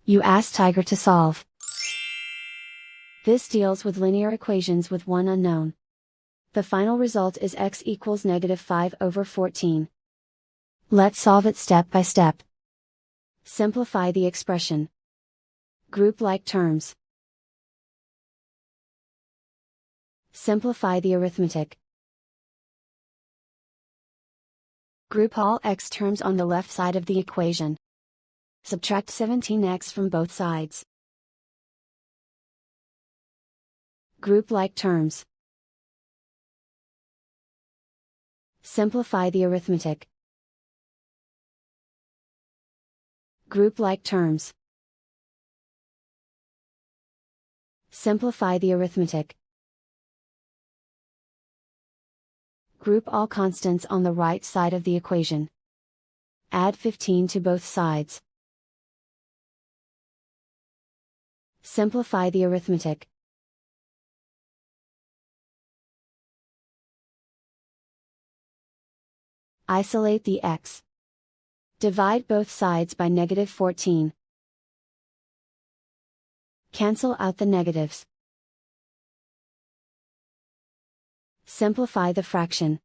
You ask Tiger to solve. This deals with linear equations with one unknown. The final result is x equals -5/14. Let's solve it step by step. Simplify the expression. Group like terms. Simplify the arithmetic. Group all x terms on the left side of the equation. Subtract 17x from both sides. Group like terms. Simplify the arithmetic. Group like terms. Simplify the arithmetic. Group all constants on the right side of the equation. Add 15 to both sides. Simplify the arithmetic. Isolate the x. Divide both sides by -14. Cancel out the negatives. Simplify the fraction.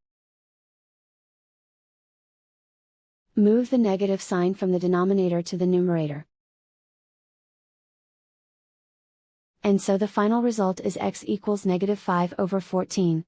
Move the negative sign from the denominator to the numerator. And so the final result is x equals -5/14.